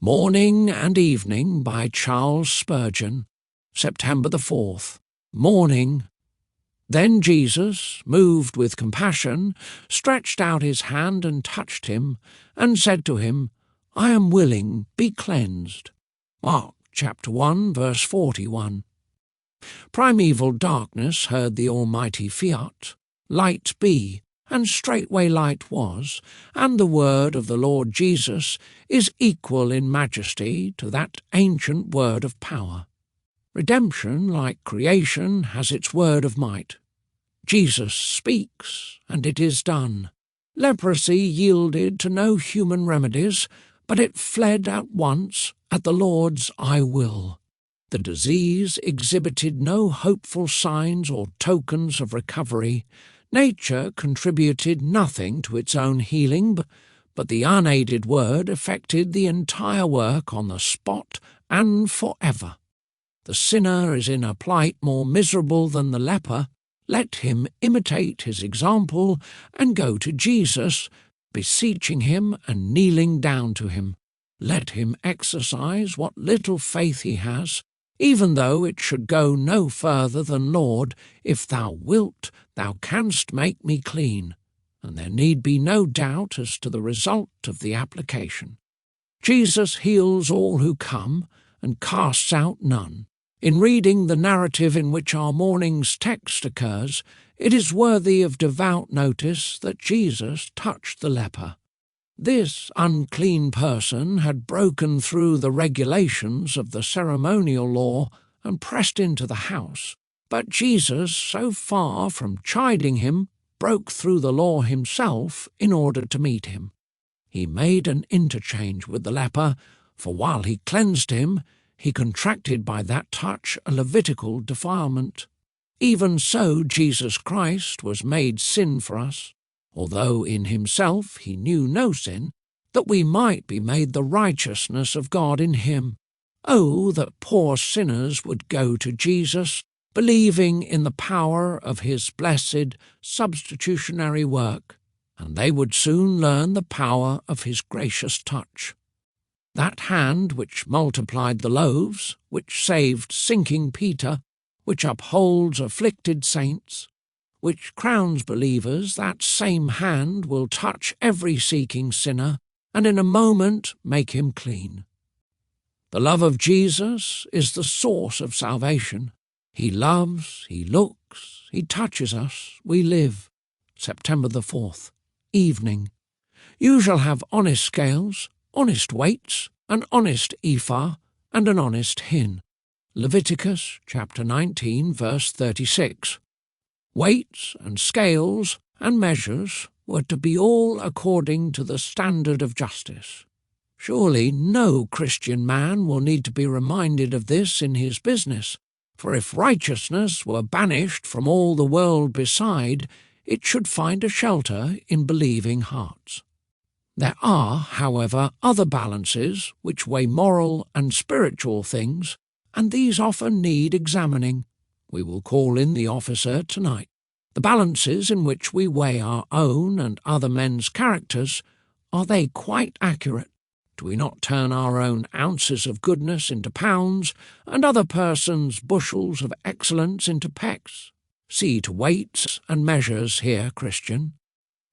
Morning and Evening by Charles Spurgeon, September the 4th. Morning. Then Jesus, moved with compassion, stretched out his hand and touched him, and said to him, I am willing, be cleansed. Mark chapter 1, verse 41. Primeval darkness heard the almighty fiat, light be, and straightway light was, and the word of the Lord Jesus is equal in majesty to that ancient word of power. Redemption, like creation, has its word of might. Jesus speaks, and it is done. Leprosy yielded to no human remedies, but it fled at once at the Lord's I will. The disease exhibited no hopeful signs or tokens of recovery. Nature contributed nothing to its own healing, but the unaided word effected the entire work on the spot and forever. The sinner is in a plight more miserable than the leper. Let him imitate his example and go to Jesus, beseeching him and kneeling down to him. Let him exercise what little faith he has, even though it should go no further than, Lord, if thou wilt, thou canst make me clean, and there need be no doubt as to the result of the application. Jesus heals all who come, and casts out none. In reading the narrative in which our morning's text occurs, it is worthy of devout notice that Jesus touched the leper. This unclean person had broken through the regulations of the ceremonial law and pressed into the house, but Jesus, so far from chiding him, broke through the law himself in order to meet him. He made an interchange with the leper, for while he cleansed him, he contracted by that touch a Levitical defilement. Even so Jesus Christ was made sin for us, although in himself he knew no sin, that we might be made the righteousness of God in him. Oh, that poor sinners would go to Jesus, believing in the power of his blessed substitutionary work, and they would soon learn the power of his gracious touch. That hand which multiplied the loaves, which saved sinking Peter, which upholds afflicted saints, which crowns believers, that same hand will touch every seeking sinner, and in a moment make him clean. The love of Jesus is the source of salvation. He loves, he looks, he touches us, we live. September the 4th. Evening. You shall have honest scales, honest weights, an honest ephah, and an honest hin. Leviticus chapter 19, verse 36. Weights and scales and measures were to be all according to the standard of justice. Surely no Christian man will need to be reminded of this in his business, for if righteousness were banished from all the world beside, it should find a shelter in believing hearts. There are, however, other balances which weigh moral and spiritual things, and these often need examining. We will call in the officer tonight. The balances in which we weigh our own and other men's characters, are they quite accurate? Do we not turn our own ounces of goodness into pounds, and other persons' bushels of excellence into pecks? See to weights and measures here, Christian.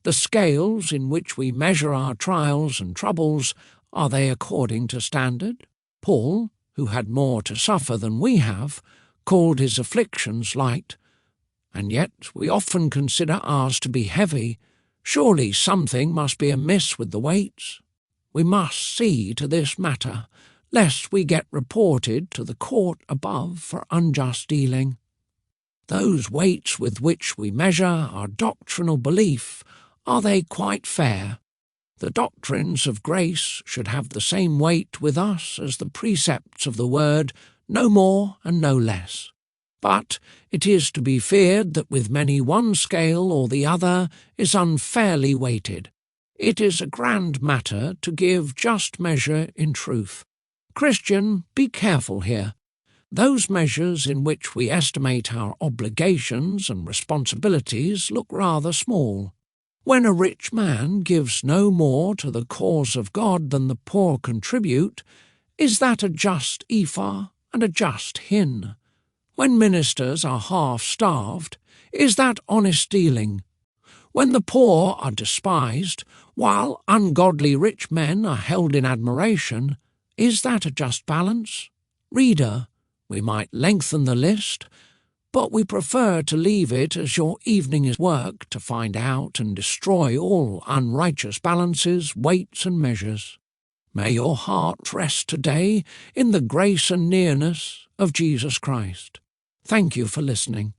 The scales in which we measure our trials and troubles, are they according to standard? Paul, who had more to suffer than we have, called his afflictions light, and yet we often consider ours to be heavy. Surely something must be amiss with the weights. We must see to this matter, lest we get reported to the court above for unjust dealing. Those weights with which we measure our doctrinal belief, are they quite fair? The doctrines of grace should have the same weight with us as the precepts of the word, no more and no less. But it is to be feared that with many one scale or the other is unfairly weighted. It is a grand matter to give just measure in truth. Christian, be careful here. Those measures in which we estimate our obligations and responsibilities look rather small. When a rich man gives no more to the cause of God than the poor contribute, is that a just ephah and a just hin? When ministers are half-starved, is that honest dealing? When the poor are despised, while ungodly rich men are held in admiration, is that a just balance? Reader, we might lengthen the list, but we prefer to leave it as your evening's work to find out and destroy all unrighteous balances, weights, and measures. May your heart rest today in the grace and nearness of Jesus Christ. Thank you for listening.